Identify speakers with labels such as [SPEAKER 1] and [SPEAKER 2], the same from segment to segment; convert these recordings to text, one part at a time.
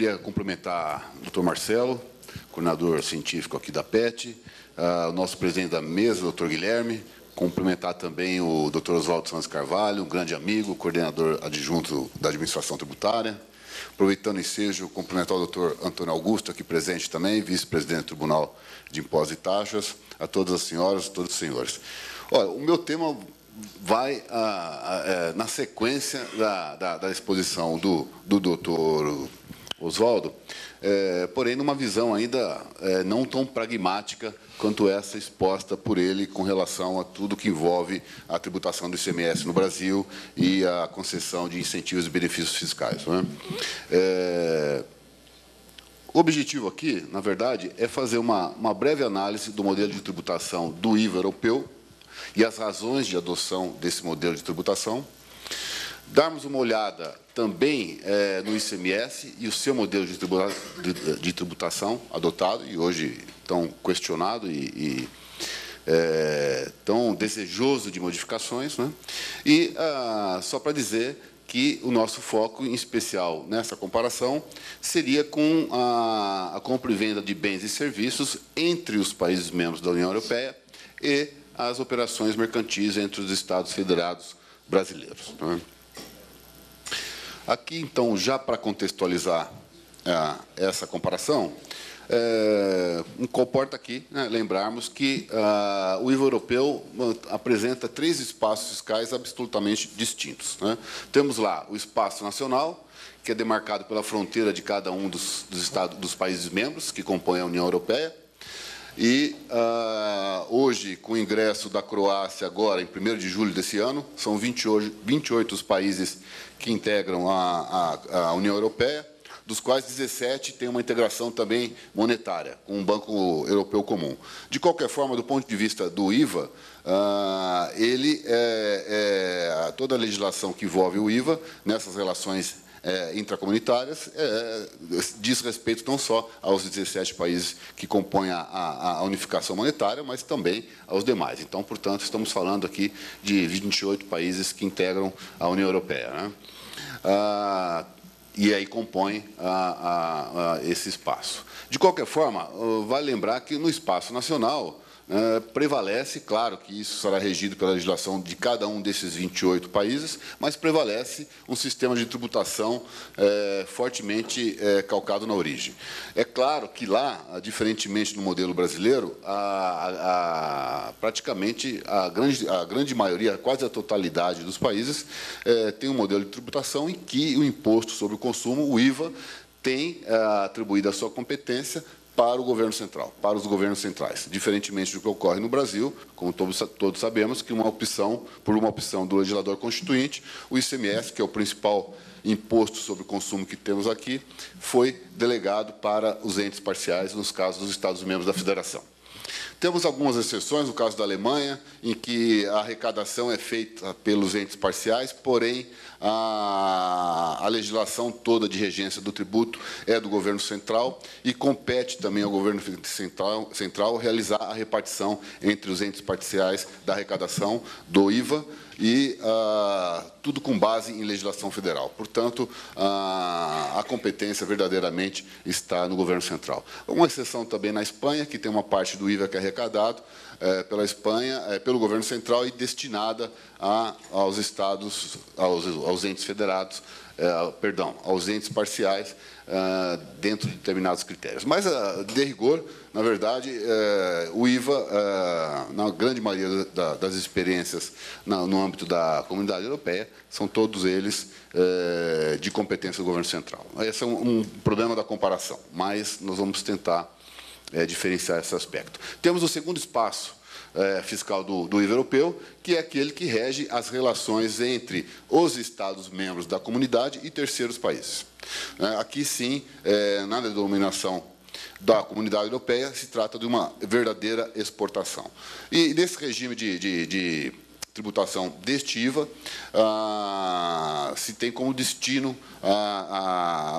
[SPEAKER 1] queria cumprimentar o Dr. Marcelo, coordenador científico aqui da PET, o nosso presidente da mesa, Dr. Guilherme, cumprimentar também o Dr. Oswaldo Santos Carvalho, um grande amigo, coordenador adjunto da administração tributária. Aproveitando o ensejo, cumprimentar o Dr. Antônio Augusto, aqui presente também, vice-presidente do Tribunal de Impostos e Taxas, a todas as senhoras, todos os senhores. Olha, o meu tema vai na sequência da exposição do doutor Oswaldo, porém, numa visão ainda não tão pragmática quanto essa exposta por ele com relação a tudo que envolve a tributação do ICMS no Brasil e a concessão de incentivos e benefícios fiscais. Não é? O objetivo aqui, na verdade, é fazer uma breve análise do modelo de tributação do IVA europeu e as razões de adoção desse modelo de tributação, darmos uma olhada também no ICMS e o seu modelo de tributação adotado, e hoje tão questionado e tão desejoso de modificações, né? E só para dizer que o nosso foco, em especial nessa comparação, seria com a compra e venda de bens e serviços entre os países membros da União Europeia e as operações mercantis entre os Estados Federados brasileiros. Né? Aqui, então, já para contextualizar essa comparação, comporta aqui, né, lembrarmos que o IVA europeu apresenta 3 espaços fiscais absolutamente distintos. Né? Temos lá o espaço nacional, que é demarcado pela fronteira de cada um dos países membros que compõem a União Europeia. E, hoje, com o ingresso da Croácia, agora, em 1º de julho desse ano, são 28 os países que integram a União Europeia, dos quais 17 têm uma integração também monetária, com um Banco Europeu Comum. De qualquer forma, do ponto de vista do IVA, toda a legislação que envolve o IVA, nessas relações intracomunitárias, diz respeito não só aos 17 países que compõem a unificação monetária, mas também aos demais. Então, portanto, estamos falando aqui de 28 países que integram a União Europeia, né? E aí compõem esse espaço. De qualquer forma, vale lembrar que no espaço nacional prevalece, claro que isso será regido pela legislação de cada um desses 28 países, mas prevalece um sistema de tributação fortemente calcado na origem. É claro que lá, diferentemente do modelo brasileiro, praticamente a grande maioria, quase a totalidade dos países, tem um modelo de tributação em que o imposto sobre o consumo, o IVA, tem atribuído a sua competência para o governo central, para os governos centrais. Diferentemente do que ocorre no Brasil, como todos sabemos, que por uma opção do legislador constituinte, o ICMS, que é o principal imposto sobre o consumo que temos aqui, foi delegado para os entes parciais, nos casos dos Estados-membros da Federação. Temos algumas exceções, no caso da Alemanha, em que a arrecadação é feita pelos entes parciais, porém, a legislação toda de regência do tributo é do governo central e compete também ao governo central realizar a repartição entre os entes parciais da arrecadação do IVA e tudo com base em legislação federal. Portanto, a competência verdadeiramente está no governo central. Uma exceção também na Espanha, que tem uma parte do IVA que é arrecadado pela Espanha, pelo governo central e destinada aos estados, aos entes federados, aos entes parciais, dentro de determinados critérios. Mas, de rigor, na verdade, o IVA, na grande maioria das experiências no âmbito da Comunidade Europeia, são todos eles de competência do governo central. Esse é um problema da comparação, mas nós vamos tentar diferenciar esse aspecto. Temos o segundo espaço fiscal do IVA europeu, que é aquele que rege as relações entre os Estados-membros da comunidade e terceiros países. Aqui, sim, na denominação da Comunidade Europeia, se trata de uma verdadeira exportação. E nesse regime de tributação deste IVA se tem como destino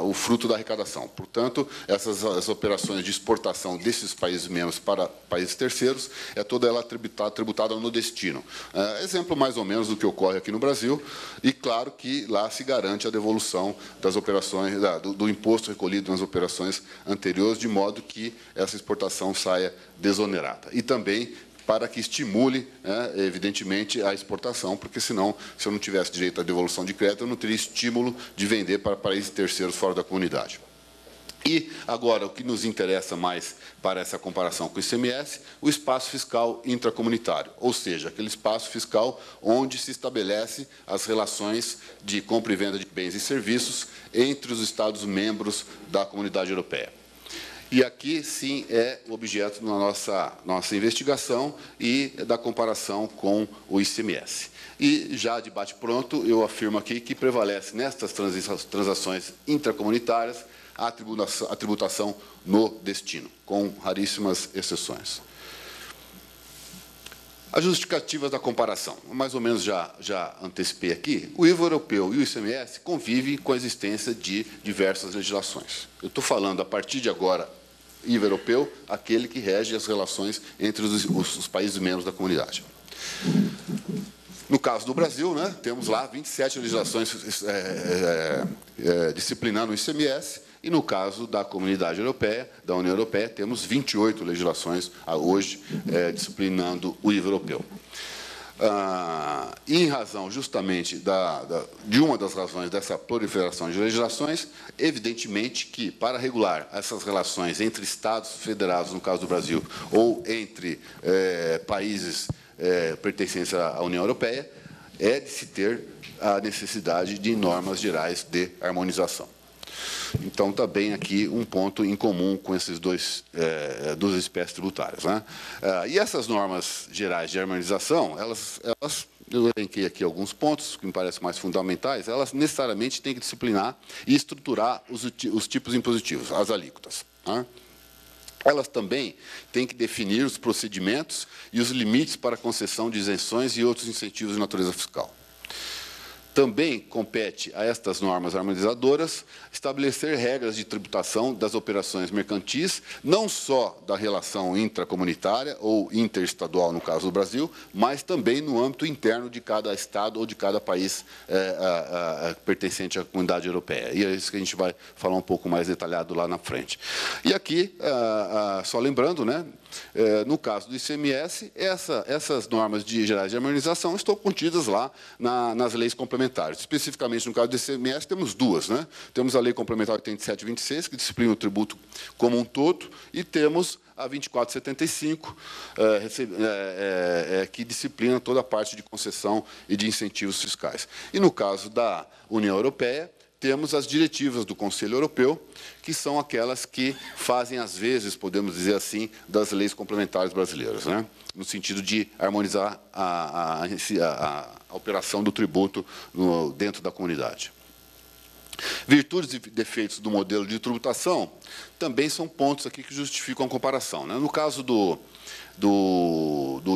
[SPEAKER 1] o fruto da arrecadação. Portanto, as operações de exportação desses países membros para países terceiros, toda ela tributada no destino. Exemplo mais ou menos do que ocorre aqui no Brasil, e claro que lá se garante a devolução das operações, do imposto recolhido nas operações anteriores, de modo que essa exportação saia desonerada. E também para que estimule, evidentemente, a exportação, porque, senão, se eu não tivesse direito à devolução de crédito, eu não teria estímulo de vender para países terceiros fora da comunidade. E, agora, o que nos interessa mais para essa comparação com o ICMS, o espaço fiscal intracomunitário, ou seja, aquele espaço fiscal onde se estabelece as relações de compra e venda de bens e serviços entre os Estados-membros da Comunidade Europeia. E aqui, sim, é o objeto da nossa investigação e da comparação com o ICMS. E, já de bate-pronto, eu afirmo aqui que prevalece nestas transações intracomunitárias a tributação no destino, com raríssimas exceções. As justificativas da comparação. Mais ou menos já antecipei aqui. O IVA europeu e o ICMS convivem com a existência de diversas legislações. Eu estou falando, a partir de agora, IVA europeu, aquele que rege as relações entre os países membros da comunidade. No caso do Brasil, temos lá 27 legislações disciplinando o ICMS, e no caso da Comunidade Europeia, da União Europeia, temos 28 legislações hoje disciplinando o IVA europeu. E em razão justamente de uma das razões dessa proliferação de legislações, evidentemente que, para regular essas relações entre Estados federados, no caso do Brasil, ou entre países pertencentes à União Europeia, é de se ter a necessidade de normas gerais de harmonização. Então, também aqui um ponto em comum com esses duas espécies tributárias. E essas normas gerais de harmonização, eu elenquei aqui alguns pontos que me parecem mais fundamentais, elas necessariamente têm que disciplinar e estruturar os tipos impositivos, as alíquotas. Elas também têm que definir os procedimentos e os limites para a concessão de isenções e outros incentivos de natureza fiscal. Também compete a estas normas harmonizadoras estabelecer regras de tributação das operações mercantis, não só da relação intracomunitária ou interestadual, no caso do Brasil, mas também no âmbito interno de cada Estado ou de cada país pertencente à Comunidade Europeia. E é isso que a gente vai falar um pouco mais detalhado lá na frente. E aqui, só lembrando, no caso do ICMS, essas normas gerais de harmonização estão contidas lá nas leis complementares. Especificamente, no caso do ICMS, temos duas. Temos a Lei Complementar 87 e 26, que disciplina o tributo como um todo, e temos a 2475, que disciplina toda a parte de concessão e de incentivos fiscais. E, no caso da União Europeia, temos as diretivas do Conselho Europeu, que são aquelas que fazem, às vezes, podemos dizer assim, das leis complementares brasileiras, no sentido de harmonizar a operação do tributo dentro da comunidade. Virtudes e defeitos do modelo de tributação também são pontos aqui que justificam a comparação. No caso do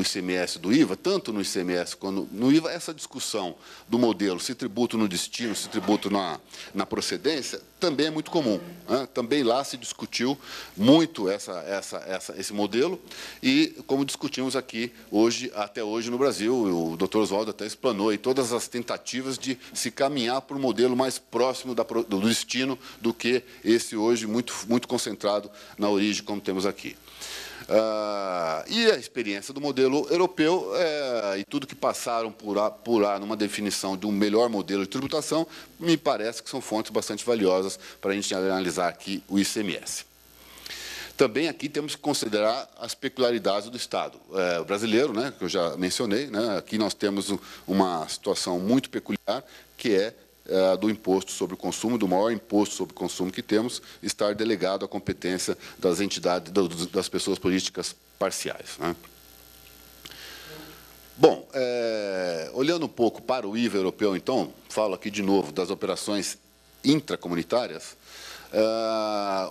[SPEAKER 1] ICMS e do IVA, tanto no ICMS quanto no IVA, essa discussão do modelo, se tributo no destino, se tributo na procedência, também é muito comum. Também lá se discutiu muito esse modelo, e como discutimos aqui até hoje no Brasil, o doutor Oswaldo até explanou aí todas as tentativas de se caminhar para um modelo mais próximo do destino do que esse hoje muito concentrado na origem, como temos aqui. E a experiência do modelo europeu e tudo que passaram por lá numa definição de um melhor modelo de tributação, me parece que são fontes bastante valiosas para a gente analisar aqui o ICMS. Também aqui temos que considerar as peculiaridades do Estado brasileiro, que eu já mencionei. Aqui nós temos uma situação muito peculiar, que é do imposto sobre o consumo, do maior imposto sobre o consumo que temos, estar delegado à competência das entidades, das pessoas políticas parciais. Bom, olhando um pouco para o IVA europeu, então, falo aqui de novo das operações intracomunitárias.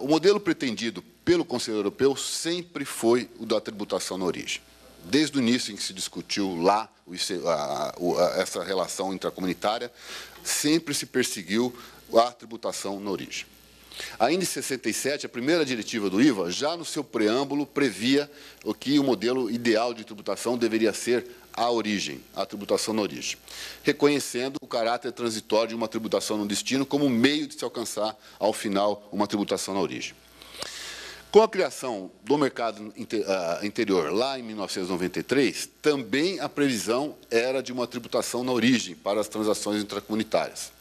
[SPEAKER 1] O modelo pretendido pelo Conselho Europeu sempre foi o da tributação na origem. desde o início em que se discutiu lá essa relação intracomunitária, sempre se perseguiu a tributação na origem. Ainda em 67, a primeira diretiva do IVA, já no seu preâmbulo, previa que o modelo ideal de tributação deveria ser a origem, a tributação na origem, reconhecendo o caráter transitório de uma tributação no destino como meio de se alcançar, ao final, uma tributação na origem. Com a criação do mercado interior, lá em 1993, também a previsão era de uma tributação na origem para as transações intracomunitárias.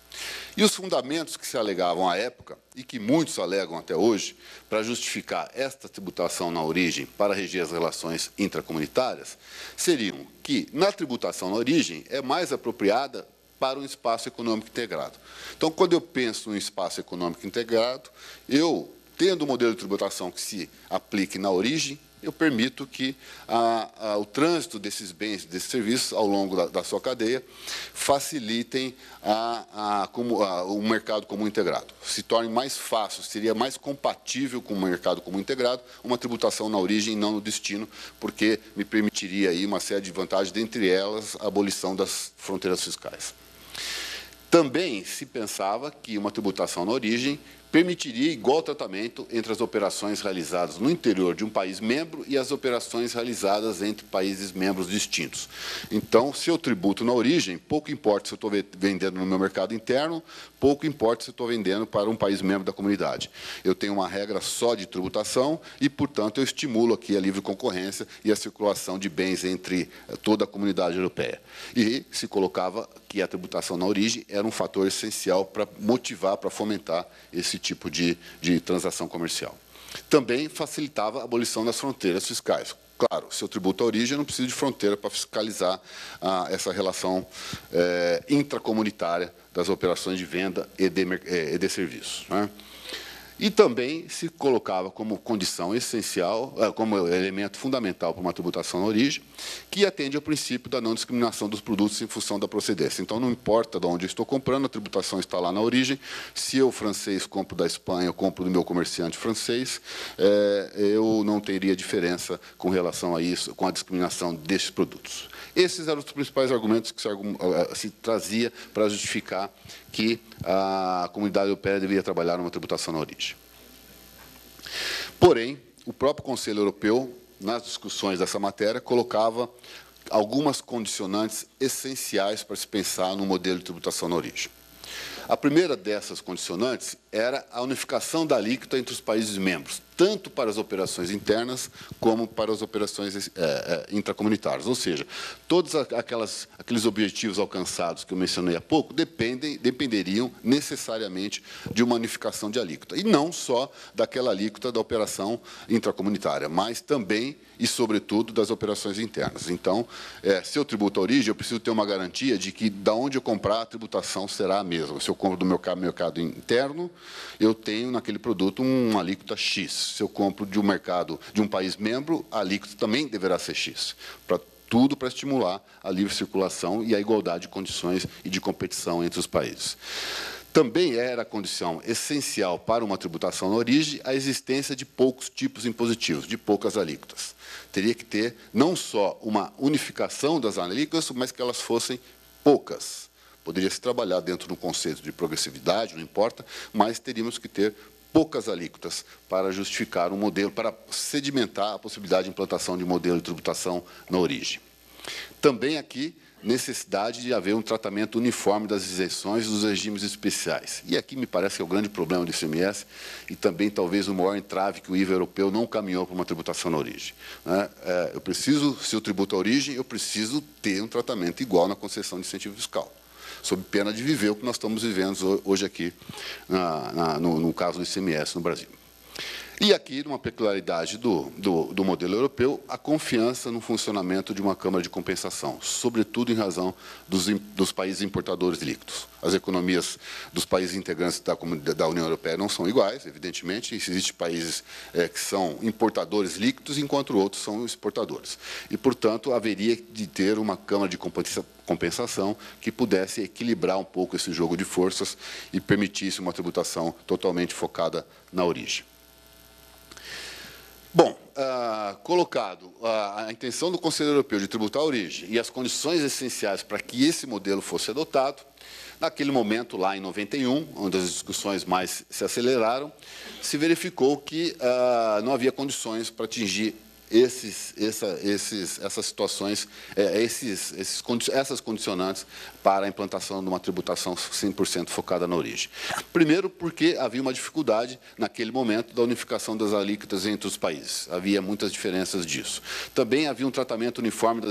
[SPEAKER 1] E os fundamentos que se alegavam à época, e que muitos alegam até hoje, para justificar esta tributação na origem para reger as relações intracomunitárias, seriam que, na tributação na origem, é mais apropriada para um espaço econômico integrado. Então, quando eu penso em espaço econômico integrado, eu, tendo um modelo de tributação que se aplique na origem, eu permito que o trânsito desses bens, desses serviços, ao longo da sua cadeia, facilitem o mercado comum integrado. Se torne mais fácil, seria mais compatível com o mercado comum integrado, uma tributação na origem e não no destino, porque me permitiria aí uma série de vantagens, dentre elas a abolição das fronteiras fiscais. Também se pensava que uma tributação na origem permitiria igual tratamento entre as operações realizadas no interior de um país membro e as operações realizadas entre países membros distintos. Então, se eu tributo na origem, pouco importa se eu estou vendendo no meu mercado interno, pouco importa se eu estou vendendo para um país membro da comunidade. Eu tenho uma regra só de tributação e, portanto, eu estimulo aqui a livre concorrência e a circulação de bens entre toda a comunidade europeia. E se colocava que a tributação na origem era um fator essencial para motivar, para fomentar esse tipo de transação comercial. Também facilitava a abolição das fronteiras fiscais. Claro, se eu tributo a origem, eu não preciso de fronteira para fiscalizar essa relação intracomunitária das operações de venda e de serviços, né? E também se colocava como condição essencial, como elemento fundamental para uma tributação na origem, que atende ao princípio da não discriminação dos produtos em função da procedência. Então, não importa de onde eu estou comprando, a tributação está lá na origem. Se eu, francês, compro da Espanha, eu compro do meu comerciante francês, eu não teria diferença com relação a isso, com a discriminação desses produtos. Esses eram os principais argumentos que se trazia para justificar que a comunidade europeia deveria trabalhar numa tributação na origem. Porém, o próprio Conselho Europeu, nas discussões dessa matéria, colocava algumas condicionantes essenciais para se pensar no modelo de tributação na origem. A primeira dessas condicionantes era a unificação da alíquota entre os países membros, tanto para as operações internas como para as operações intracomunitárias. Ou seja, todos aqueles objetivos alcançados que eu mencionei há pouco dependeriam necessariamente de uma unificação de alíquota. E não só daquela alíquota da operação intracomunitária, mas também e, sobretudo, das operações internas. Então, se eu tributo a origem, eu preciso ter uma garantia de que, da onde eu comprar, a tributação será a mesma. Se eu compro do meu mercado interno, eu tenho naquele produto uma alíquota X. Se eu compro de um mercado de um país membro, a alíquota também deverá ser X. Tudo para estimular a livre circulação e a igualdade de condições e de competição entre os países. Também era a condição essencial para uma tributação na origem a existência de poucos tipos impositivos, de poucas alíquotas. Teria que ter não só uma unificação das alíquotas, mas que elas fossem poucas. Poderia se trabalhar dentro do conceito de progressividade, não importa, mas teríamos que ter poucas alíquotas para justificar um modelo, para sedimentar a possibilidade de implantação de modelo de tributação na origem. Também aqui, necessidade de haver um tratamento uniforme das isenções e dos regimes especiais. E aqui me parece que é o grande problema do ICMS e também talvez o maior entrave que o IVA europeu não caminhou para uma tributação na origem. Se eu tributo a origem, eu preciso ter um tratamento igual na concessão de incentivo fiscal, sob pena de viver o que nós estamos vivendo hoje aqui, no caso do ICMS no Brasil. E aqui, uma peculiaridade do modelo europeu, a confiança no funcionamento de uma Câmara de Compensação, sobretudo em razão dos países importadores de líquidos. As economias dos países integrantes da União Europeia não são iguais, evidentemente. Existem países que são importadores líquidos, enquanto outros são exportadores. E, portanto, haveria de ter uma Câmara de Compensação que pudesse equilibrar um pouco esse jogo de forças e permitisse uma tributação totalmente focada na origem. Bom, colocado a intenção do Conselho Europeu de tributar a origem e as condições essenciais para que esse modelo fosse adotado, naquele momento, lá em 91, onde as discussões mais se aceleraram, se verificou que não havia condições para atingir essas situações, essas condicionantes para a implantação de uma tributação 100% focada na origem. Primeiro, porque havia uma dificuldade, naquele momento, da unificação das alíquotas entre os países. Havia muitas diferenças disso. Também havia um tratamento uniforme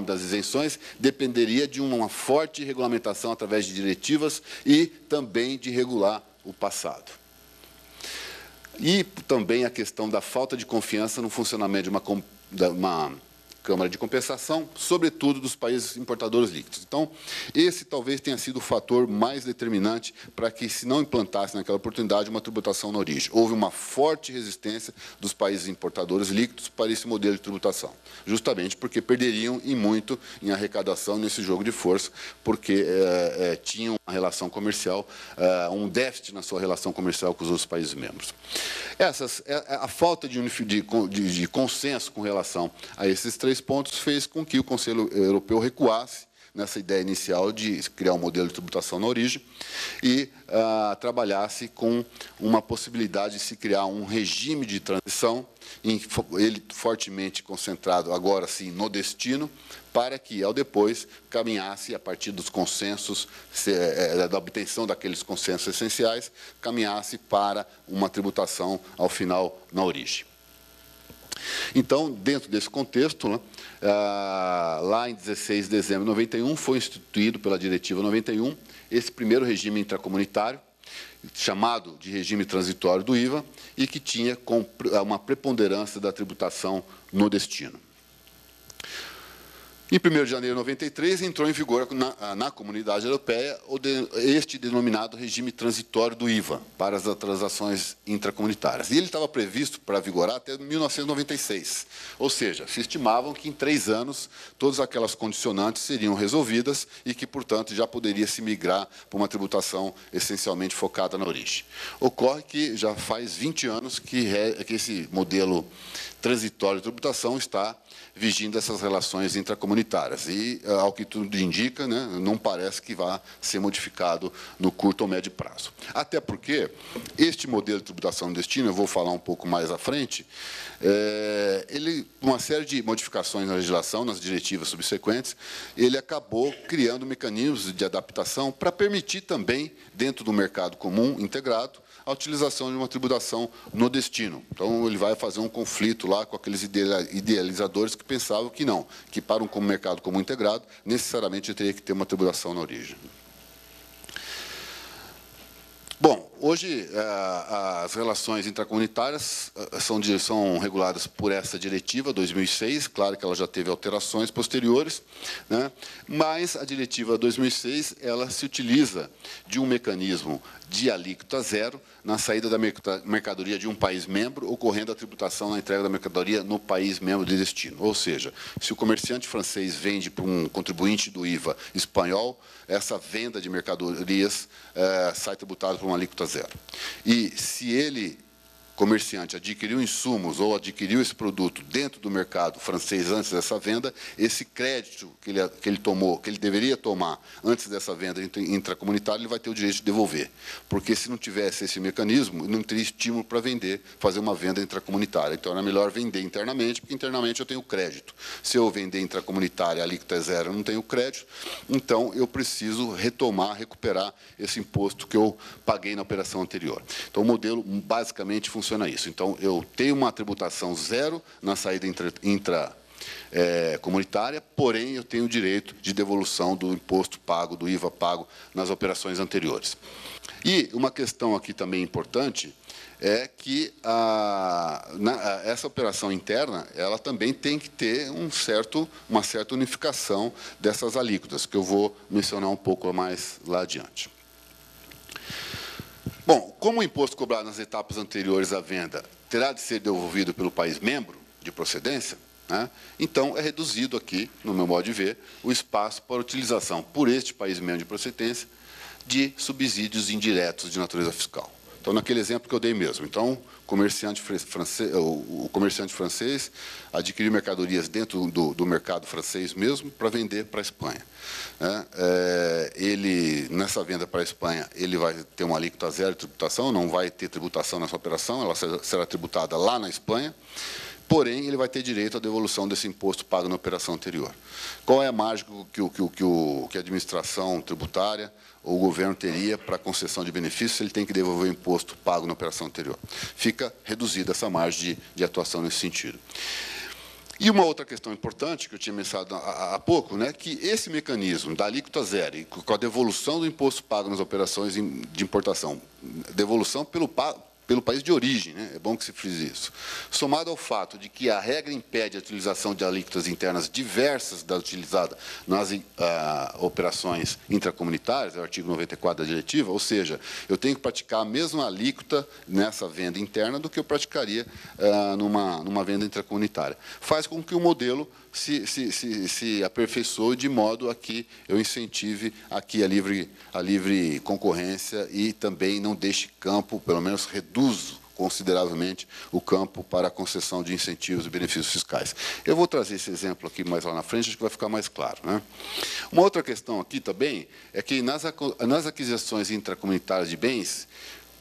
[SPEAKER 1] das isenções, dependeria de uma forte regulamentação através de diretivas e também de regular o passado. E também a questão da falta de confiança no funcionamento de uma Câmara de Compensação, sobretudo dos países importadores líquidos. Então, esse talvez tenha sido o fator mais determinante para que se não implantasse naquela oportunidade uma tributação na origem. Houve uma forte resistência dos países importadores líquidos para esse modelo de tributação, justamente porque perderiam e muito em arrecadação nesse jogo de força, porque tinham uma relação comercial, um déficit na sua relação comercial com os outros países membros. A falta de consenso com relação a esses três pontos fez com que o Conselho Europeu recuasse nessa ideia inicial de criar um modelo de tributação na origem e trabalhasse com uma possibilidade de se criar um regime de transição, ele fortemente concentrado agora sim no destino, para que, ao depois, caminhasse, a partir dos consensos, da obtenção daqueles consensos essenciais, caminhasse para uma tributação, ao final, na origem. Então, dentro desse contexto, né, lá em 16 de dezembro de 91, foi instituído pela Diretiva 91 esse primeiro regime intracomunitário, chamado de regime transitório do IVA, e que tinha uma preponderância da tributação no destino. Em 1º de janeiro de 93, entrou em vigor na Comunidade Europeia este denominado regime transitório do IVA para as transações intracomunitárias. E ele estava previsto para vigorar até 1996. Ou seja, se estimavam que em 3 anos todas aquelas condicionantes seriam resolvidas e que, portanto, já poderia se migrar para uma tributação essencialmente focada na origem. Ocorre que já faz 20 anos que esse modelo transitório de tributação está vigindo essas relações intracomunitárias. E, ao que tudo indica, né, não parece que vá ser modificado no curto ou médio prazo. Até porque este modelo de tributação no destino, eu vou falar um pouco mais à frente, uma série de modificações na legislação, nas diretivas subsequentes, ele acabou criando mecanismos de adaptação para permitir também, dentro do mercado comum integrado, a utilização de uma tributação no destino. Então, ele vai fazer um conflito lá com aqueles idealizadores que pensavam que não, que para um mercado comum integrado, necessariamente teria que ter uma tributação na origem. Bom, hoje as relações intracomunitárias são reguladas por essa diretiva 2006, claro que ela já teve alterações posteriores, né? Mas a diretiva 2006 ela se utiliza de um mecanismo de alíquota zero na saída da mercadoria de um país membro, ocorrendo a tributação na entrega da mercadoria no país membro de destino. Ou seja, se o comerciante francês vende para um contribuinte do IVA espanhol, essa venda de mercadorias sai tributada por uma alíquota zero. E se ele, comerciante, adquiriu insumos ou adquiriu esse produto dentro do mercado francês antes dessa venda, esse crédito que ele tomou, que ele deveria tomar antes dessa venda intracomunitária, ele vai ter o direito de devolver. Porque se não tivesse esse mecanismo, não teria estímulo para vender, fazer uma venda intracomunitária. Então, era melhor vender internamente, porque internamente eu tenho crédito. Se eu vender intracomunitária, a alíquota é zero, eu não tenho crédito, então eu preciso recuperar esse imposto que eu paguei na operação anterior. Então, o modelo basicamente funciona isso. Então, eu tenho uma tributação zero na saída intracomunitária, porém, eu tenho o direito de devolução do imposto pago, do IVA pago nas operações anteriores. E uma questão aqui também importante é que essa operação interna ela também tem que ter uma certa unificação dessas alíquotas, que eu vou mencionar um pouco mais lá adiante. Bom, como o imposto cobrado nas etapas anteriores à venda terá de ser devolvido pelo país membro de procedência, né, então é reduzido aqui, no meu modo de ver, o espaço para utilização por este país membro de procedência de subsídios indiretos de natureza fiscal. Então, naquele exemplo que eu dei mesmo. Então, o comerciante francês adquiriu mercadorias dentro do mercado francês mesmo para vender para a Espanha. Ele, nessa venda para a Espanha, ele vai ter uma alíquota zero de tributação, não vai ter tributação nessa operação, ela será tributada lá na Espanha. Porém, ele vai ter direito à devolução desse imposto pago na operação anterior. Qual é a margem que a administração tributária ou o governo teria para concessão de benefícios se ele tem que devolver o imposto pago na operação anterior? Fica reduzida essa margem de atuação nesse sentido. E uma outra questão importante, que eu tinha mencionado há pouco, que esse mecanismo da alíquota zero, e com a devolução do imposto pago nas operações de importação, devolução pelo país de origem, é bom que se frise isso, somado ao fato de que a regra impede a utilização de alíquotas internas diversas da utilizada nas operações intracomunitárias, é o artigo 94 da diretiva, ou seja, eu tenho que praticar a mesma alíquota nessa venda interna do que eu praticaria numa venda intracomunitária. Faz com que o modelo se aperfeiçoe de modo a que eu incentive aqui a livre concorrência e também não deixe campo, pelo menos reduzo consideravelmente o campo para a concessão de incentivos e benefícios fiscais. Eu vou trazer esse exemplo aqui mais lá na frente, acho que vai ficar mais claro. Uma outra questão aqui também é que nas aquisições intracomunitárias de bens,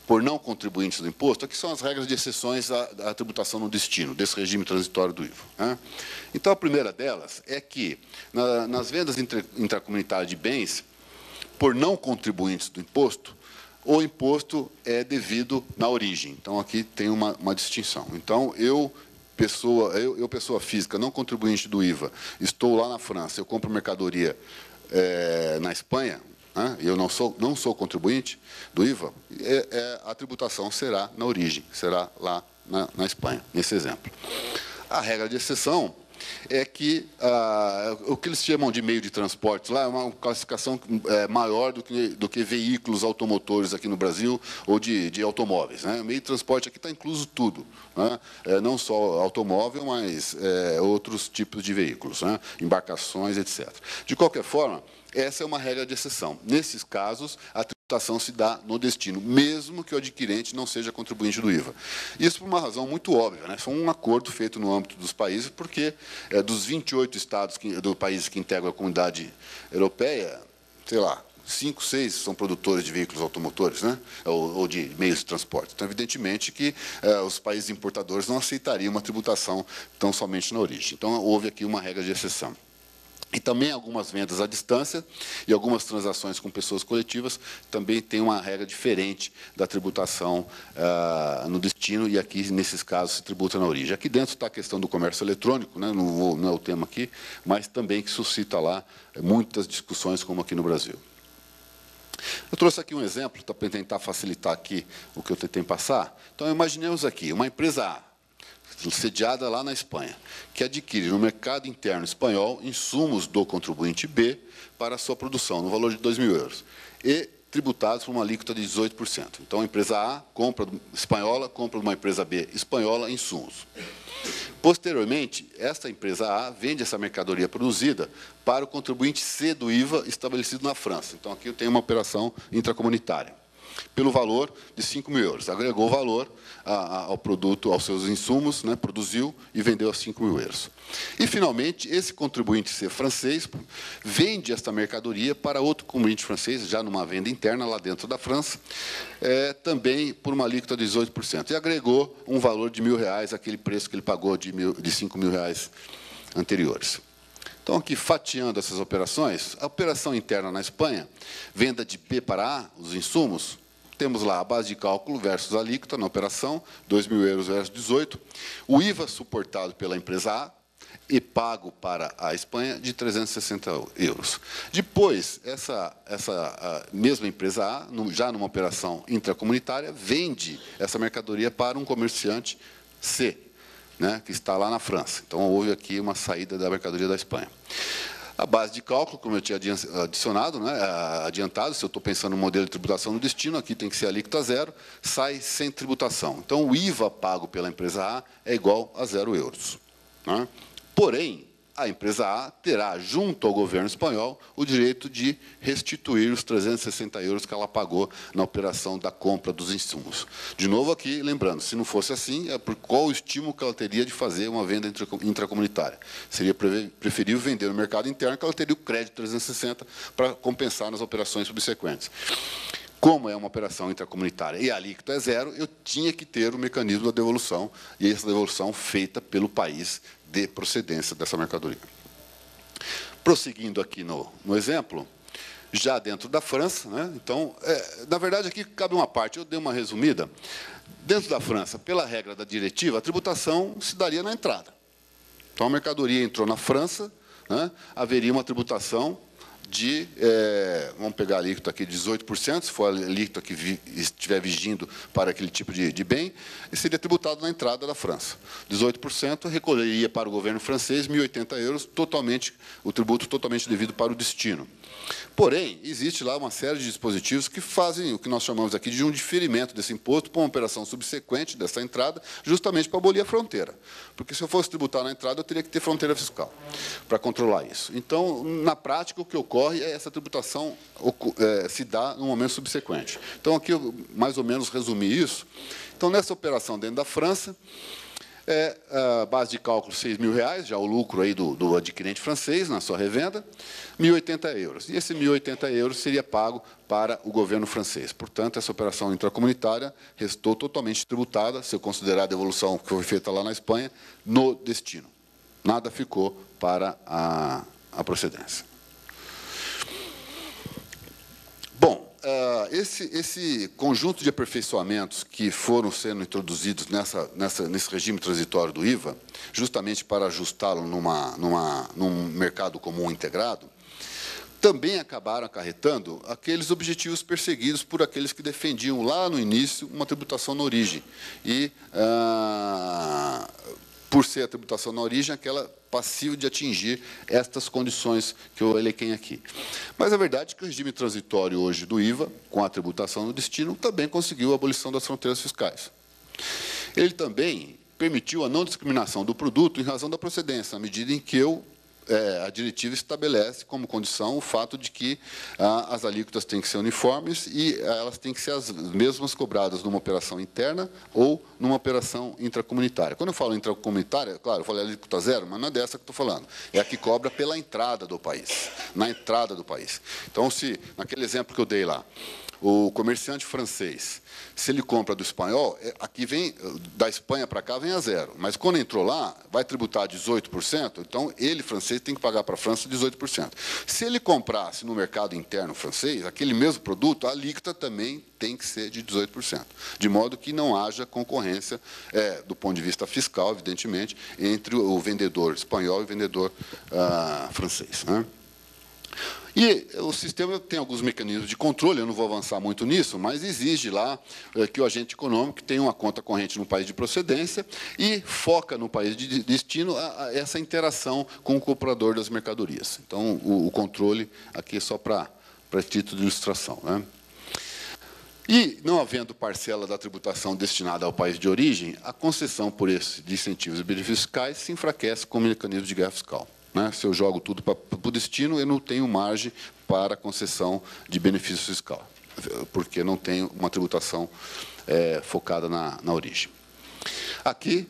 [SPEAKER 1] por não contribuintes do imposto, aqui são as regras de exceções à tributação no destino, desse regime transitório do IVA. Então, a primeira delas é que, nas vendas intracomunitárias de bens, por não contribuintes do imposto, o imposto é devido na origem. Então, aqui tem uma distinção. Então, eu, pessoa física, não contribuinte do IVA, estou lá na França, eu compro mercadoria na Espanha, eu não sou contribuinte do IVA, a tributação será na origem, será lá na Espanha, nesse exemplo. A regra de exceção é que o que eles chamam de meio de transporte lá é uma classificação maior do que veículos automotores aqui no Brasil ou de automóveis. O meio de transporte aqui está incluso tudo, não só automóvel, mas outros tipos de veículos, embarcações, etc. De qualquer forma, essa é uma regra de exceção. Nesses casos, a tributação se dá no destino, mesmo que o adquirente não seja contribuinte do IVA. Isso por uma razão muito óbvia. Foi um acordo feito no âmbito dos países, porque dos 28 estados do país que integram a comunidade europeia, sei lá, 5, 6 são produtores de veículos automotores, ou de meios de transporte. Então, evidentemente que os países importadores não aceitariam uma tributação tão somente na origem. Então, houve aqui uma regra de exceção. E também algumas vendas à distância e algumas transações com pessoas coletivas também tem uma regra diferente da tributação no destino, e aqui, nesses casos, se tributa na origem. Aqui dentro está a questão do comércio eletrônico, não é o tema aqui, mas também que suscita lá muitas discussões, como aqui no Brasil. Eu trouxe aqui um exemplo para tentar facilitar aqui o que eu tentei passar. Então, imaginemos aqui uma empresa A, sediada lá na Espanha, que adquire no mercado interno espanhol insumos do contribuinte B para a sua produção, no valor de 2.000 euros, e tributados por uma alíquota de 18%. Então, a empresa A, espanhola, compra de uma empresa B espanhola insumos. Posteriormente, esta empresa A vende essa mercadoria produzida para o contribuinte C do IVA estabelecido na França. Então, aqui eu tenho uma operação intracomunitária, pelo valor de 5.000 euros. Agregou valor ao produto, aos seus insumos, produziu e vendeu a 5.000 euros. E, finalmente, esse contribuinte C francês vende esta mercadoria para outro contribuinte francês, já numa venda interna lá dentro da França, também por uma alíquota de 18%. E agregou um valor de R$1.000, aquele preço que ele pagou de R$5.000 anteriores. Então, aqui, fatiando essas operações, a operação interna na Espanha, venda de B para A, os insumos, temos lá a base de cálculo versus a alíquota na operação, 2.000 euros versus 18, o IVA suportado pela empresa A e pago para a Espanha de 360 euros. Depois, essa mesma empresa A, já numa operação intracomunitária, vende essa mercadoria para um comerciante C, que está lá na França. Então, houve aqui uma saída da mercadoria da Espanha. A base de cálculo, como eu tinha adiantado, se eu estou pensando no modelo de tributação no destino, aqui tem que ser alíquota zero, sai sem tributação. Então, o IVA pago pela empresa A é igual a 0 euros. Porém, a empresa A terá, junto ao governo espanhol, o direito de restituir os 360 euros que ela pagou na operação da compra dos insumos. De novo aqui, lembrando, se não fosse assim, por qual o estímulo que ela teria de fazer uma venda intracomunitária? Seria preferível vender no mercado interno, que ela teria o crédito 360 para compensar nas operações subsequentes. Como é uma operação intracomunitária e a alíquota é zero, eu tinha que ter o mecanismo da devolução, e essa devolução feita pelo país de procedência dessa mercadoria. Prosseguindo aqui no exemplo, já dentro da França, né? Então, na verdade, aqui cabe uma parte, eu dei uma resumida. Dentro da França, pela regra da diretiva, a tributação se daria na entrada. Então, a mercadoria entrou na França, né? Haveria uma tributação de, vamos pegar a alíquota aqui, 18%, se for a alíquota que estiver vigindo para aquele tipo de bem, e seria tributado na entrada da França. 18% recolheria para o governo francês 1.080 euros, o tributo totalmente devido para o destino. Porém, existe lá uma série de dispositivos que fazem o que nós chamamos aqui de um diferimento desse imposto para uma operação subsequente dessa entrada, justamente para abolir a fronteira. Porque se eu fosse tributar na entrada, eu teria que ter fronteira fiscal para controlar isso. Então, na prática, o que ocorre é essa tributação se dá no momento subsequente. Então, aqui eu mais ou menos resumi isso. Então, nessa operação dentro da França, a base de cálculo R$6.000, já o lucro aí do adquirente francês na sua revenda, 1.080 euros. E esse 1.080 euros seria pago para o governo francês. Portanto, essa operação intracomunitária restou totalmente tributada, se eu considerar a devolução que foi feita lá na Espanha, no destino. Nada ficou para a procedência. Bom, esse conjunto de aperfeiçoamentos que foram sendo introduzidos nesse regime transitório do IVA, justamente para ajustá-lo num mercado comum integrado, também acabaram acarretando aqueles objetivos perseguidos por aqueles que defendiam lá no início uma tributação na origem. E, por ser a tributação na origem, aquela passiva de atingir estas condições que eu elenquei aqui. Mas a verdade é que o regime transitório hoje do IVA, com a tributação no destino, também conseguiu a abolição das fronteiras fiscais. Ele também permitiu a não discriminação do produto em razão da procedência, na medida em que a diretiva estabelece como condição o fato de que as alíquotas têm que ser uniformes e elas têm que ser as mesmas cobradas numa operação interna ou numa operação intracomunitária. Quando eu falo intracomunitária, claro, eu falei alíquota zero, mas não é dessa que estou falando. É a que cobra pela entrada do país, na entrada do país. Então, se, naquele exemplo que eu dei lá, o comerciante francês, se ele compra do espanhol, aqui vem, da Espanha para cá, vem a zero. Mas, quando entrou lá, vai tributar 18%, então, ele, francês, tem que pagar para a França 18%. Se ele comprasse no mercado interno francês, aquele mesmo produto, a alíquota também tem que ser de 18%. De modo que não haja concorrência, do ponto de vista fiscal, evidentemente, entre o vendedor espanhol e o vendedor francês, né? E o sistema tem alguns mecanismos de controle, eu não vou avançar muito nisso, mas exige lá que o agente econômico tenha uma conta corrente no país de procedência e foca no país de destino essa interação com o comprador das mercadorias. Então, o controle aqui é só para título de ilustração, né? E, não havendo parcela da tributação destinada ao país de origem, a concessão por esses de incentivos e benefícios fiscais se enfraquece como mecanismo de guerra fiscal. Se eu jogo tudo para o destino, eu não tenho margem para concessão de benefício fiscal, porque não tenho uma tributação focada na origem. Aqui,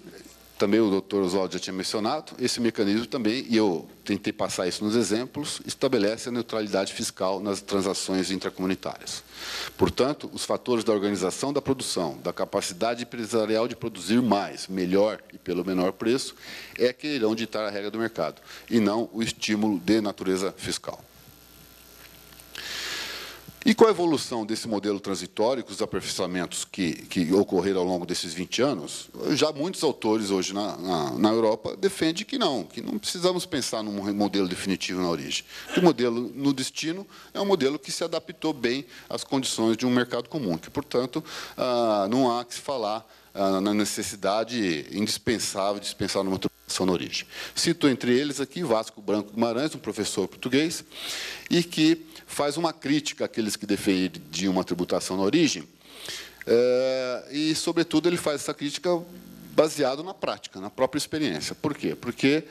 [SPEAKER 1] também o doutor Oswaldo já tinha mencionado, esse mecanismo também, e eu tentei passar isso nos exemplos, estabelece a neutralidade fiscal nas transações intracomunitárias. Portanto, os fatores da organização da produção, da capacidade empresarial de produzir mais, melhor e pelo menor preço, é que irão ditar a regra do mercado, e não o estímulo de natureza fiscal. E com a evolução desse modelo transitório, com os aperfeiçoamentos que ocorreram ao longo desses 20 anos, já muitos autores hoje na Europa defendem que não precisamos pensar num modelo definitivo na origem. Que o modelo no destino é um modelo que se adaptou bem às condições de um mercado comum, que, portanto, não há que se falar na necessidade indispensável de pensar numa tributação na origem. Cito entre eles aqui Vasco Branco Guimarães, um professor português, e que faz uma crítica àqueles que defendem uma tributação na origem, e, sobretudo, ele faz essa crítica baseado na prática, na própria experiência. Por quê? Porque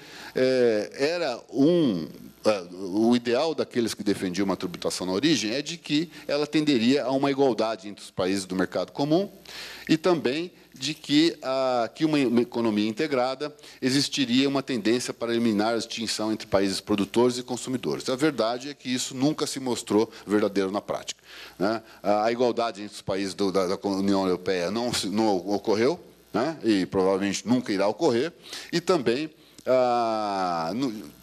[SPEAKER 1] era o ideal daqueles que defendiam uma tributação na origem é de que ela tenderia a uma igualdade entre os países do mercado comum e também de que uma economia integrada existiria uma tendência para eliminar a distinção entre países produtores e consumidores. A verdade é que isso nunca se mostrou verdadeiro na prática, né? A igualdade entre os países da União Europeia não ocorreu, né? E provavelmente nunca irá ocorrer, e também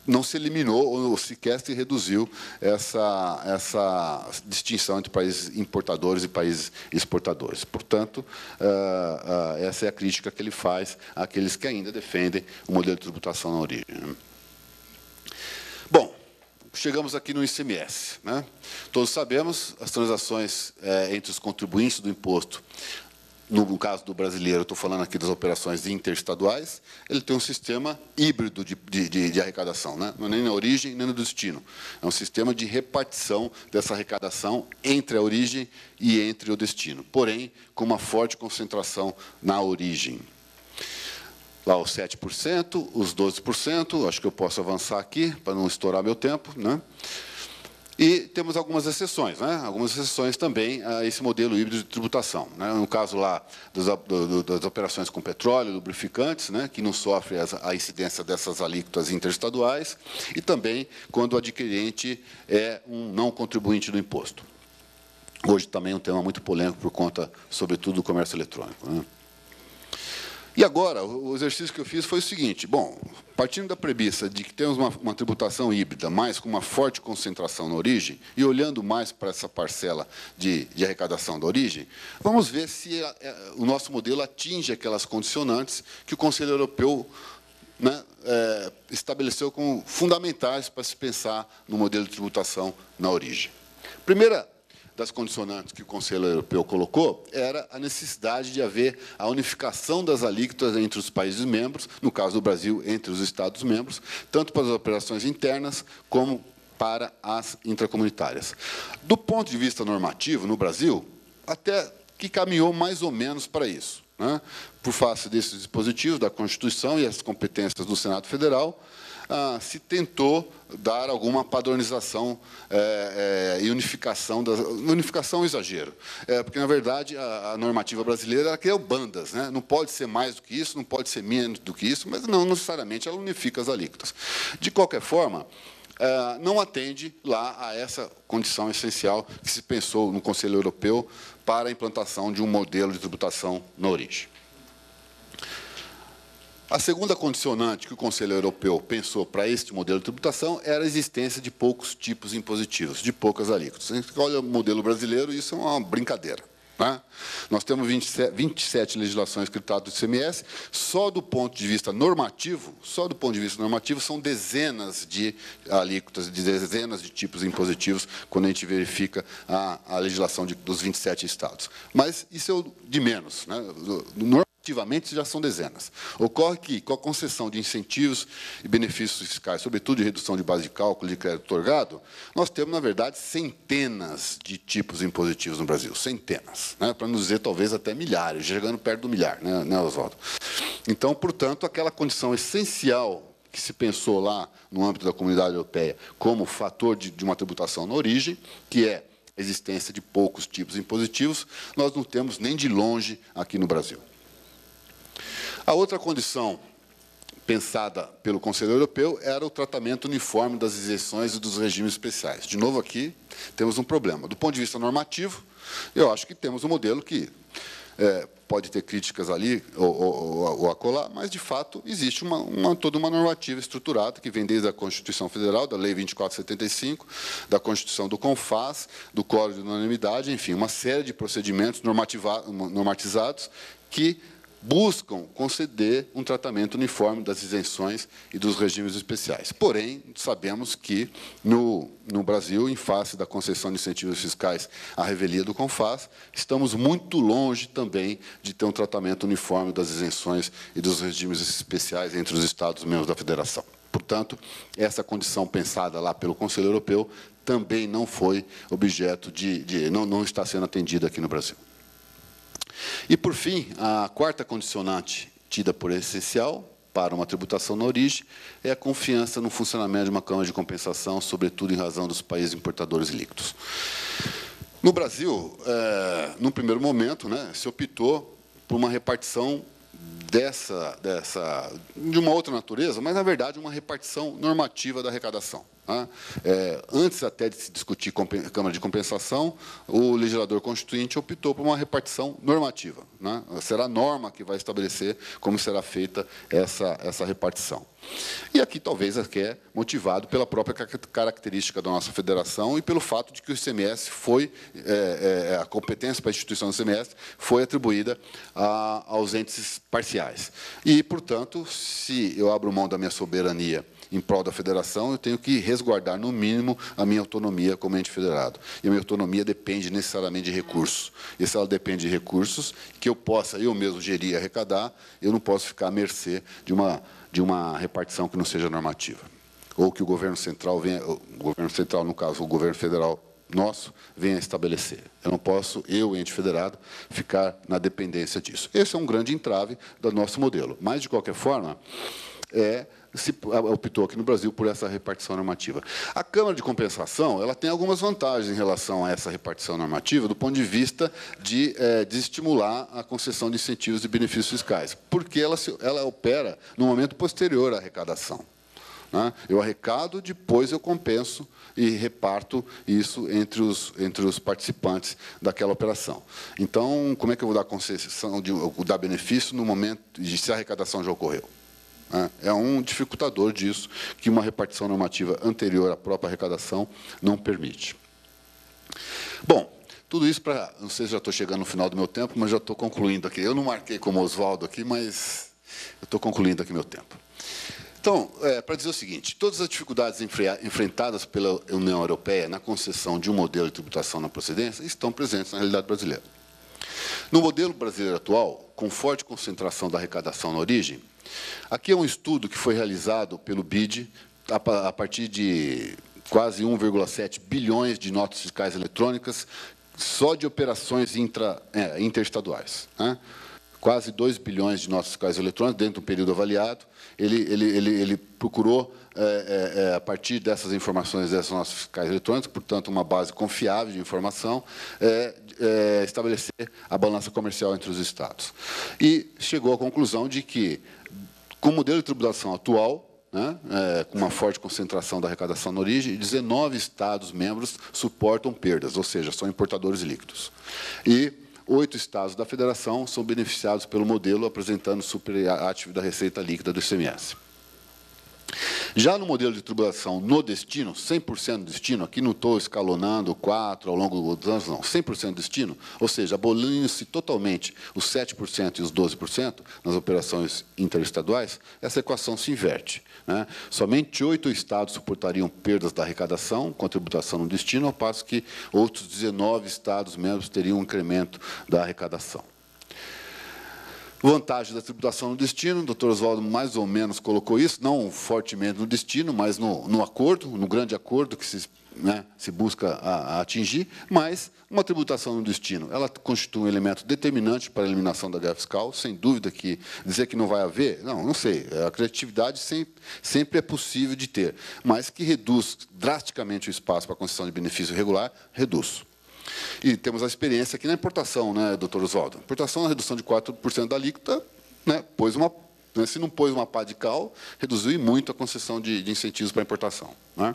[SPEAKER 1] não se eliminou ou sequer se reduziu essa distinção entre países importadores e países exportadores. Portanto, essa é a crítica que ele faz àqueles que ainda defendem o modelo de tributação na origem. Bom, chegamos aqui no ICMS, né? Todos sabemos, as transações entre os contribuintes do imposto, no caso do brasileiro, estou falando aqui das operações interestaduais, ele tem um sistema híbrido de arrecadação, né? Não é nem na origem, nem no destino. É um sistema de repartição dessa arrecadação entre a origem e entre o destino, porém, com uma forte concentração na origem. Lá os 7%, os 12%, acho que eu posso avançar aqui, para não estourar meu tempo, né? E temos algumas exceções, né? Algumas exceções também a esse modelo híbrido de tributação, né? No caso lá das operações com petróleo, lubrificantes, né? Que não sofre a incidência dessas alíquotas interestaduais, e também quando o adquirente é um não contribuinte do imposto. Hoje também é um tema muito polêmico por conta, sobretudo, do comércio eletrônico, né? E agora, o exercício que eu fiz foi o seguinte: bom, partindo da premissa de que temos uma tributação híbrida, mas com uma forte concentração na origem, e olhando mais para essa parcela de arrecadação da origem, vamos ver se o nosso modelo atinge aquelas condicionantes que o Conselho Europeu, né, estabeleceu como fundamentais para se pensar no modelo de tributação na origem. Primeira das condicionantes que o Conselho Europeu colocou era a necessidade de haver a unificação das alíquotas entre os países membros, no caso do Brasil, entre os Estados-membros, tanto para as operações internas como para as intracomunitárias. Do ponto de vista normativo, no Brasil, até que caminhou mais ou menos para isso, né? Por face desses dispositivos da Constituição e as competências do Senado Federal, se tentou dar alguma padronização e unificação. Unificação é um exagero, porque, na verdade, a normativa brasileira criou bandas, né? Não pode ser mais do que isso, não pode ser menos do que isso, mas não necessariamente ela unifica as alíquotas. De qualquer forma, não atende lá a essa condição essencial que se pensou no Conselho Europeu para a implantação de um modelo de tributação na origem. A segunda condicionante que o Conselho Europeu pensou para este modelo de tributação era a existência de poucos tipos impositivos, de poucas alíquotas. A gente olha o modelo brasileiro, isso é uma brincadeira, né? Nós temos 27 legislações que tratam do ICMS, só do ponto de vista normativo, são dezenas de alíquotas, de dezenas de tipos impositivos, quando a gente verifica a legislação dos 27 estados. Mas isso é o de menos, né? Efetivamente, já são dezenas. Ocorre que, com a concessão de incentivos e benefícios fiscais, sobretudo de redução de base de cálculo de crédito otorgado, nós temos, na verdade, centenas de tipos impositivos no Brasil. Centenas, né? Para não dizer, talvez, até milhares, chegando perto do milhar, né, Oswaldo? Então, portanto, aquela condição essencial que se pensou lá, no âmbito da Comunidade Europeia, como fator de uma tributação na origem, que é a existência de poucos tipos impositivos, nós não temos nem de longe aqui no Brasil. A outra condição pensada pelo Conselho Europeu era o tratamento uniforme das isenções e dos regimes especiais. De novo, aqui temos um problema. Do ponto de vista normativo, eu acho que temos um modelo que pode ter críticas ali ou acolá, mas, de fato, existe toda uma normativa estruturada que vem desde a Constituição Federal, da Lei 2475, da Constituição do CONFAS, do Código de Unanimidade, enfim, uma série de procedimentos normatizados que buscam conceder um tratamento uniforme das isenções e dos regimes especiais. Porém, sabemos que, no Brasil, em face da concessão de incentivos fiscais à revelia do CONFAS, estamos muito longe também de ter um tratamento uniforme das isenções e dos regimes especiais entre os Estados-membros da Federação. Portanto, essa condição pensada lá pelo Conselho Europeu também não foi objeto não está sendo atendida aqui no Brasil. E, por fim, a quarta condicionante tida por essencial para uma tributação na origem é a confiança no funcionamento de uma Câmara de Compensação, sobretudo em razão dos países importadores líquidos. No Brasil, no primeiro momento, né, se optou por uma repartição de uma outra natureza, mas, na verdade, uma repartição normativa da arrecadação. Tá? Antes até de se discutir Câmara de Compensação, o legislador constituinte optou por uma repartição normativa. Né? Será a norma que vai estabelecer como será feita essa repartição. E aqui, talvez, é motivado pela própria característica da nossa federação e pelo fato de que o ICMS foi, a competência para a instituição do ICMS foi atribuída aos entes parciais. E, portanto, se eu abro mão da minha soberania em prol da federação, eu tenho que resguardar, no mínimo, a minha autonomia como ente federado. E a minha autonomia depende necessariamente de recursos. E se ela depende de recursos, que eu possa, eu mesmo, gerir e arrecadar, eu não posso ficar à mercê de uma repartição que não seja normativa. Ou que o governo central venha, o governo central, no caso, o governo federal nosso, venha estabelecer. Eu não posso, ente federado, ficar na dependência disso. Esse é um grande entrave do nosso modelo. Mas, de qualquer forma, se optou aqui no Brasil por essa repartição normativa. A Câmara de Compensação ela tem algumas vantagens em relação a essa repartição normativa do ponto de vista de estimular a concessão de incentivos e benefícios fiscais, porque ela opera no momento posterior à arrecadação. Né? Eu arrecado, depois eu compenso e reparto isso entre os participantes daquela operação. Então, como é que eu vou dar concessão, dar benefício no momento de se a arrecadação já ocorreu? É um dificultador disso, que uma repartição normativa anterior à própria arrecadação não permite. Bom, tudo isso para... Não sei se já estou chegando no final do meu tempo, mas já estou concluindo aqui. Eu não marquei como Oswaldo aqui, mas eu estou concluindo aqui meu tempo. Então, para dizer o seguinte, todas as dificuldades enfrentadas pela União Europeia na concessão de um modelo de tributação na procedência estão presentes na realidade brasileira. No modelo brasileiro atual, com forte concentração da arrecadação na origem, aqui é um estudo que foi realizado pelo BID a partir de quase 1,7 bilhões de notas fiscais eletrônicas só de operações interestaduais. Né? Quase 2 bilhões de notas fiscais eletrônicas dentro do período avaliado. Ele procurou, a partir dessas informações dessas notas fiscais eletrônicas, portanto, uma base confiável de informação, estabelecer a balança comercial entre os estados. E chegou à conclusão de que, com o modelo de tributação atual, né, com uma forte concentração da arrecadação na origem, 19 Estados-membros suportam perdas, ou seja, são importadores líquidos. E 8 estados da federação são beneficiados pelo modelo, apresentando superávit da receita líquida do ICMS. Já no modelo de tributação no destino, 100% do destino, aqui não estou escalonando 4 ao longo dos anos, não, 100% do destino, ou seja, abolindo-se totalmente os 7% e os 12% nas operações interestaduais, essa equação se inverte. Né? Somente 8 estados suportariam perdas da arrecadação com a tributação no destino, ao passo que outros 19 estados-membros teriam um incremento da arrecadação. Vantagem da tributação no destino, o doutor Oswaldo mais ou menos colocou isso, não fortemente no destino, mas no acordo, no grande acordo que se busca atingir, mas uma tributação no destino, ela constitui um elemento determinante para a eliminação da guerra fiscal, sem dúvida que dizer que não vai haver, não sei, a criatividade sempre é possível de ter, mas que reduz drasticamente o espaço para a concessão de benefício regular, reduz. E temos a experiência aqui na importação, né, doutor Oswaldo? A importação, a redução de 4% da alíquota, né, se não pôs uma pá de cal, reduziu muito a concessão de incentivos para a importação. Né?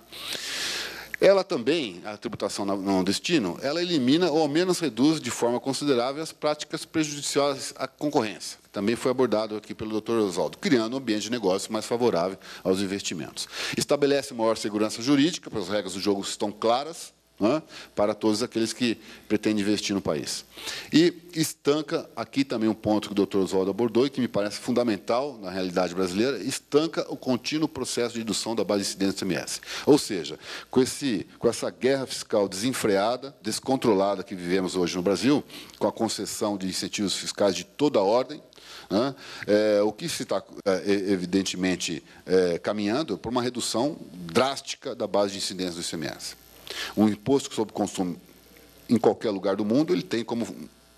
[SPEAKER 1] Ela também, a tributação no destino, ela elimina ou ao menos reduz de forma considerável as práticas prejudiciais à concorrência, que também foi abordado aqui pelo doutor Oswaldo, criando um ambiente de negócio mais favorável aos investimentos. Estabelece maior segurança jurídica, porque as regras do jogo estão claras, né, para todos aqueles que pretendem investir no país. E estanca, aqui também um ponto que o doutor Oswaldo abordou e que me parece fundamental na realidade brasileira, estanca o contínuo processo de redução da base de incidência do ICMS. Ou seja, com essa guerra fiscal desenfreada, descontrolada que vivemos hoje no Brasil, com a concessão de incentivos fiscais de toda a ordem, né, o que se está, evidentemente, caminhando para uma redução drástica da base de incidência do ICMS. Um imposto sobre consumo em qualquer lugar do mundo, ele tem como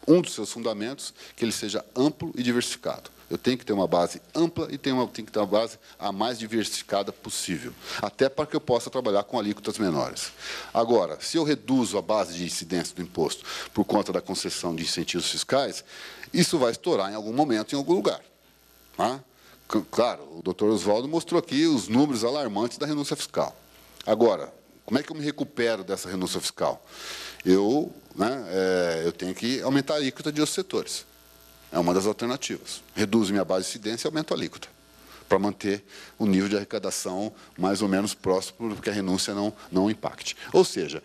[SPEAKER 1] um dos seus fundamentos, que ele seja amplo e diversificado. Eu tenho que ter uma base ampla e tenho que ter uma base a mais diversificada possível, até para que eu possa trabalhar com alíquotas menores. Agora, se eu reduzo a base de incidência do imposto por conta da concessão de incentivos fiscais, isso vai estourar em algum momento, em algum lugar. Tá? Claro, o doutor Oswaldo mostrou aqui os números alarmantes da renúncia fiscal. Agora, como é que eu me recupero dessa renúncia fiscal? Eu tenho que aumentar a alíquota de outros setores. É uma das alternativas. Reduzo minha base de incidência e aumento a alíquota, para manter o nível de arrecadação mais ou menos próximo, porque a renúncia não impacte. Ou seja,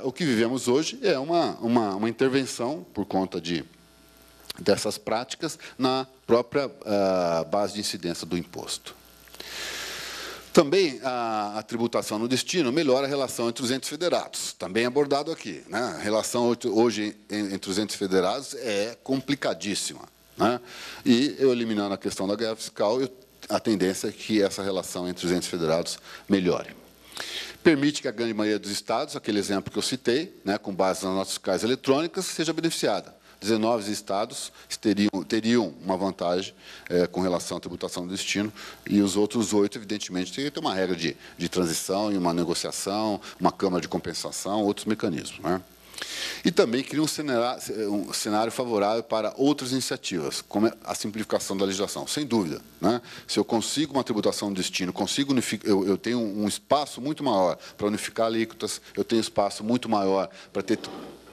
[SPEAKER 1] o que vivemos hoje é uma intervenção, por conta dessas práticas, na própria base de incidência do imposto. Também a tributação no destino melhora a relação entre os entes federados, também abordado aqui. Né? A relação hoje entre os entes federados é complicadíssima. Né? E eu eliminando a questão da guerra fiscal, a tendência é que essa relação entre os entes federados melhore. Permite que a grande maioria dos estados, aquele exemplo que eu citei, né, com base nas notas fiscais eletrônicas, seja beneficiada. 19 estados teriam uma vantagem com relação à tributação do destino, e os outros 8, evidentemente, teriam que ter uma regra de transição e uma negociação, uma câmara de compensação, outros mecanismos. Né? E também cria um cenário favorável para outras iniciativas, como a simplificação da legislação, sem dúvida. Né? Se eu consigo uma tributação do destino, eu tenho um espaço muito maior para unificar alíquotas, eu tenho espaço muito maior para ter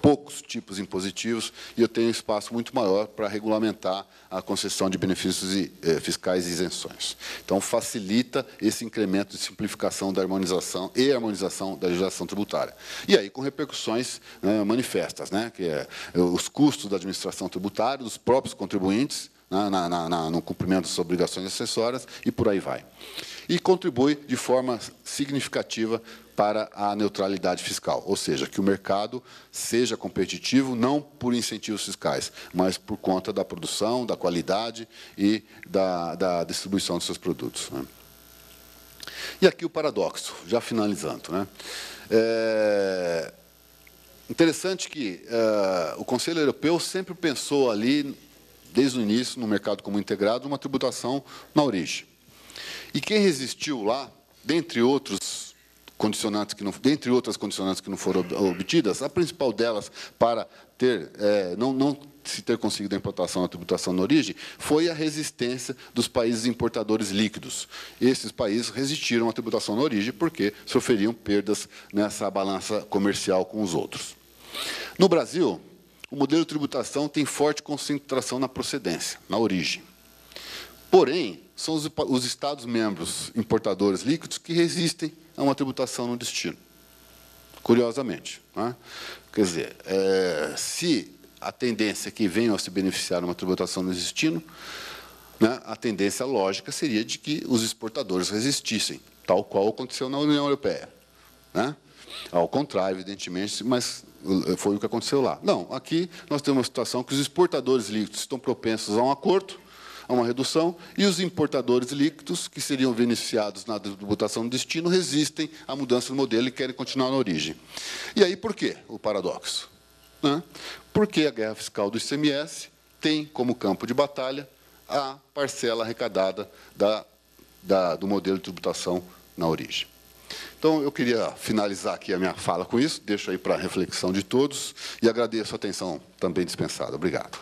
[SPEAKER 1] poucos tipos impositivos, e eu tenho um espaço muito maior para regulamentar a concessão de benefícios fiscais e isenções. Então, facilita esse incremento de simplificação da harmonização da legislação tributária. E aí, com repercussões manifestas, né, que é os custos da administração tributária, dos próprios contribuintes, no cumprimento das suas obrigações acessórias, e por aí vai. E contribui de forma significativa para a neutralidade fiscal, ou seja, que o mercado seja competitivo não por incentivos fiscais, mas por conta da produção, da qualidade e da distribuição dos seus produtos. Né? E aqui o paradoxo, já finalizando. Né? Interessante que o Conselho Europeu sempre pensou ali, desde o início, no mercado comum integrado, uma tributação na origem. E quem resistiu lá, dentre outras condicionantes que não foram obtidas, a principal delas para não se ter conseguido a implantação da tributação na origem, foi a resistência dos países importadores líquidos. Esses países resistiram à tributação na origem porque sofreriam perdas nessa balança comercial com os outros. No Brasil, o modelo de tributação tem forte concentração na procedência, na origem. Porém, são os Estados-membros importadores líquidos que resistem a uma tributação no destino, curiosamente. Né? Quer dizer, se a tendência é que venham a se beneficiar de uma tributação no destino, né, a tendência lógica seria de que os exportadores resistissem, tal qual aconteceu na União Europeia. Né? Ao contrário, evidentemente, mas foi o que aconteceu lá. Não, aqui nós temos uma situação que os exportadores líquidos estão propensos a um acordo, a uma redução, e os importadores líquidos, que seriam beneficiados na tributação do destino, resistem à mudança do modelo e querem continuar na origem. E aí, por quê o paradoxo? Né? Porque a guerra fiscal do ICMS tem como campo de batalha a parcela arrecadada do modelo de tributação na origem. Então, eu queria finalizar aqui a minha fala com isso, deixo aí para a reflexão de todos, e agradeço a atenção também dispensada. Obrigado.